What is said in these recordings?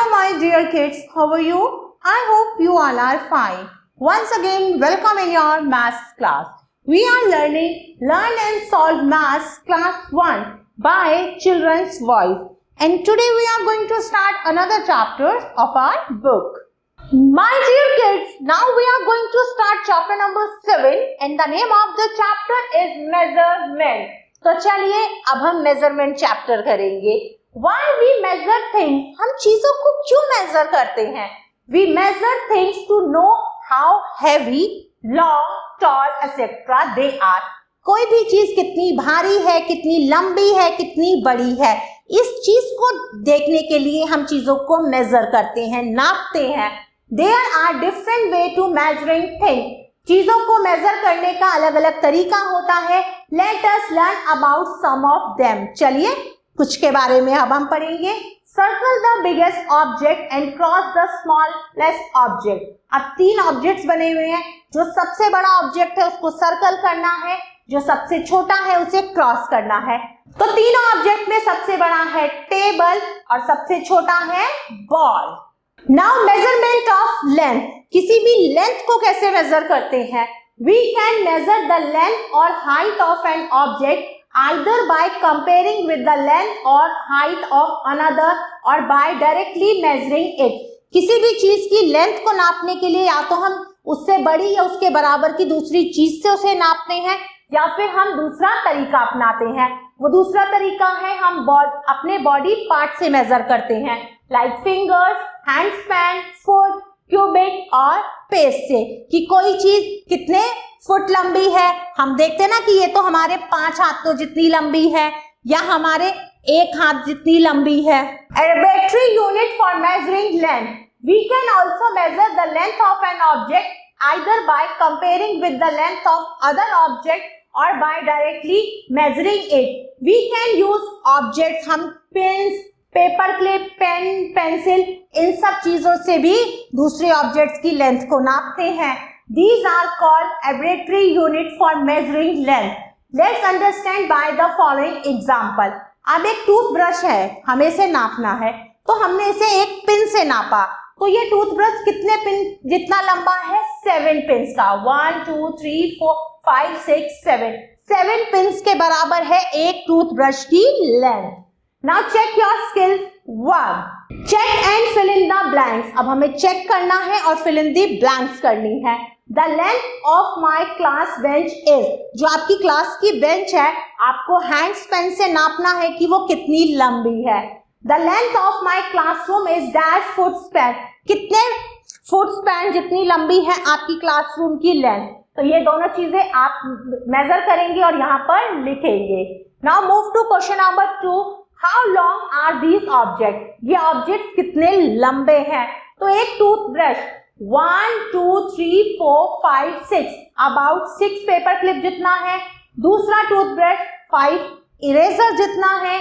Hello my dear kids, how are you? I hope you all are fine. Once again, welcome in your maths class. We are learning Learn and Solve Maths Class 1 by Children's Voice. And today we are going to start another chapter of our book. My dear kids, now we are going to start chapter number 7 and the name of the chapter is Measurement. तो चलिए अब हम measurement chapter करेंगे. Why we measure things? हम चीजों को क्यों major करते हैं? We measure things to know how heavy, long, tall, etc. they are. कोई भी चीज कितनी भारी है, कितनी लंबी है, कितनी बड़ी है, इस चीज को देखने के लिए हम चीजों को मेजर करते हैं, नापते हैं. There are different way to measuring things. चीजों को मेजर करने का अलग अलग तरीका होता है. Let us learn about some of them. चलिए कुछ के बारे में अब हम पढ़ेंगे. Circle the biggest object and cross the smallest object. अब 3 ऑब्जेक्ट्स बने हुए हैं. जो सबसे बड़ा ऑब्जेक्ट है उसको सर्कल करना है, जो सबसे छोटा है उसे क्रॉस करना है. तो तीनों ऑब्जेक्ट में सबसे बड़ा है टेबल और सबसे छोटा है ball. Now measurement of length. किसी भी लेंथ को कैसे मेजर करते हैं? We can measure the length और height of an object either by comparing with the length or height of another or by directly measuring it. किसी भी चीज की लेंथ को नापने के लिए या तो हम उससे बड़ी या उसके बराबर की दूसरी चीज से उसे नापते हैं या फिर हम दूसरा तरीका अपनाते हैं. वो दूसरा तरीका है हम अपने बॉडी पार्ट से मेजर करते हैं, like fingers, hand span, foot, cubic और पेस से, कि कोई चीज कितने फुट लंबी है. हम देखते हैं ना कि ये तो हमारे 5 हाथों जितनी लंबी है या हमारे 1 हाथ जितनी लंबी है. Arbitrary unit for measuring length. We can also measure the length of an object either by comparing with the length of other object or by directly measuring it. We can use objects. हम pins, paper clip, pen, pencil, इन सब चीजों से भी दूसरे objects की length को नापते हैं. These are called arbitrary unit for measuring length. Let's understand by the following example. अब एक टूथब्रश है, हमें इसे नापना है, तो हमने इसे एक पिन से नापा. तो ये टूथब्रश कितने पिन जितना लंबा है? 7 पिन का. 1 2 3 4 5 6 7 7 पिन के बराबर है एक टूथब्रश की length. Now check your skills 1. Check and fill in the blanks. अब हमें चेक करना है और fill in the blanks करनी है. The length of my class bench is. जो आपकी क्लास की बेंच है आपको हैंड स्पैन से नापना है कि वो कितनी लंबी है. The length of my classroom is dash foot span. कितने फुट स्पैन जितनी लंबी है आपकी क्लासरूम की लेंथ. तो ये दोनों चीजें आप मेजर करेंगे और यहाँ पर लिखेंगे. Now move to question number 2. How long are these objects? ये ऑब्जेक्ट्स कितने लंबे हैं? तो एक टूथब्रश 1 2 3 4 5 6 अबाउट 6 पेपर क्लिप जितना है. दूसरा टूथब्रश 5 इरेजर जितना है.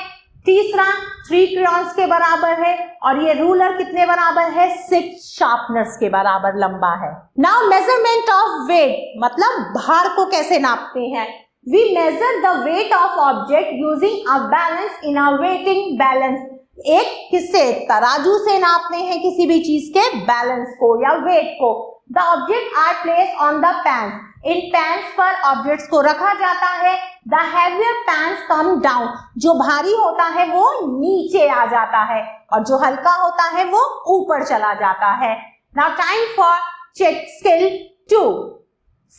तीसरा 3 क्रेयॉन्स के बराबर है और ये रूलर कितने बराबर है? 6 शार्पनर्स के बराबर लंबा है. नाउ मेजरमेंट ऑफ वेट, मतलब भार को कैसे नापते हैं? We measure the weight of object using a balance in a weighting balance. एक किससे? तराजू से नापते हैं किसी भी चीज के बैलेंस को या वेट को. The object are placed on the pans. इन पैंस पर ऑब्जेक्ट्स को रखा जाता है. The heavier pans come down. जो भारी होता है वो नीचे आ जाता है और जो हल्का होता है वो ऊपर चला जाता है. Now time for check skill 2.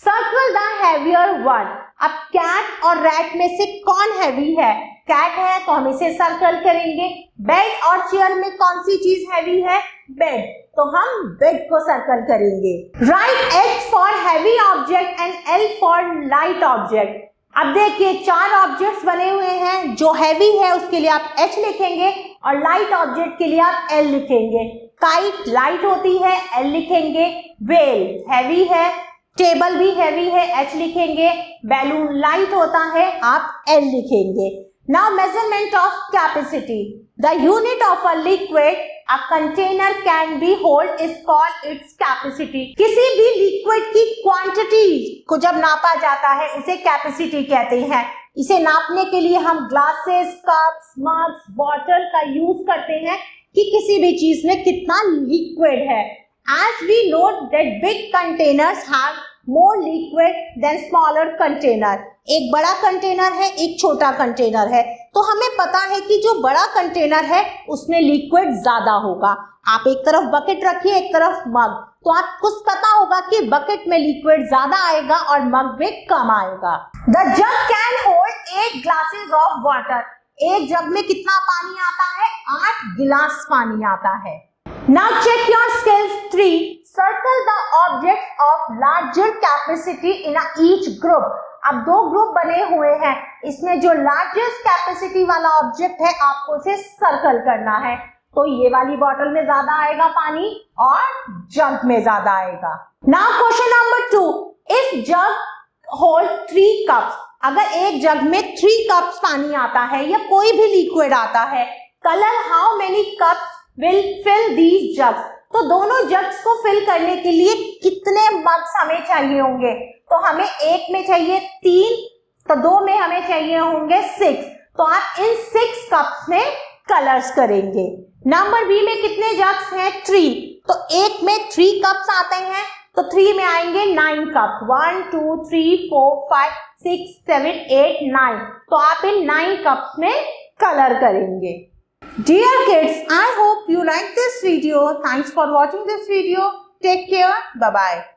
Circle the heavier one. अब कैट और रैट में से कौन हैवी है? कैट है तो हम इसे सर्कल करेंगे. बेड और चेयर में कौन सी चीज हैवी है? बेड, तो हम बेड को सर्कल करेंगे. Right H for heavy object and L for light object. अब देखिए 4 ऑब्जेक्ट्स बने हुए हैं. जो हैवी है उसके लिए आप H लिखेंगे और लाइट ऑब्जेक्ट के लिए आप L लिखेंगे. काइट लाइट होती है, L लिखेंगे. वेल हैवी है, टेबल भी हैवी है, H लिखेंगे. बैलून लाइट होता है, आप L लिखेंगे. Now measurement of capacity. The unit of a liquid a container can be hold is called its capacity. किसी भी लिक्विड की क्वांटिटी को जब नापा जाता है उसे कैपेसिटी कहते हैं. इसे नापने के लिए हम ग्लासेस, कप्स, मग्स, बॉटल का यूज करते हैं कि किसी भी चीज में कितना लिक्विड है। As we know that big containers have more liquid than smaller container. एक बड़ा कंटेनर है, एक छोटा कंटेनर है, तो हमें पता है कि जो बड़ा कंटेनर है उसमें लिक्विड ज्यादा होगा। आप एक तरफ बकेट रखिए, एक तरफ मग, तो आपको पता होगा कि बकेट में लिक्विड ज्यादा आएगा और मग में कम आएगा। The jug can hold 8 glasses of water. एक जग में कितना पानी आता है? 8 गिलास पानी आता है। Now check your skills 3. Circle the objects of larger capacity in each group. अब 2 ग्रुप बने हुए हैं, इसमें जो लार्जेस्ट कैपेसिटी वाला ऑब्जेक्ट है आपको उसे सर्कल करना है। तो ये वाली बॉटल में ज्यादा आएगा पानी और जग में ज्यादा आएगा। Now question number 2. If jug hold 3 cups, अगर एक जग में 3 कप्स पानी आता है या कोई भी लिक्विड आता है, color how many cups will fill these jugs. तो दोनों जग्स को फिल करने के लिए कितने मग्स हमें चाहिए होंगे? तो हमें एक में चाहिए 3, तो 2 में हमें चाहिए होंगे 6। तो आप इन 6 कप्स में कलर्स करेंगे। नंबर बी में कितने जग्स हैं? 3। तो एक में 3 कप्स आते हैं, तो 3 में आएंगे 9 कप्स। 1 2 3 4 5 6 7 8 9। तो आप इन 9 कप्स में कलर करेंगे। Dear kids, I hope you like this video. Thanks for watching this video. Take care. Bye-bye.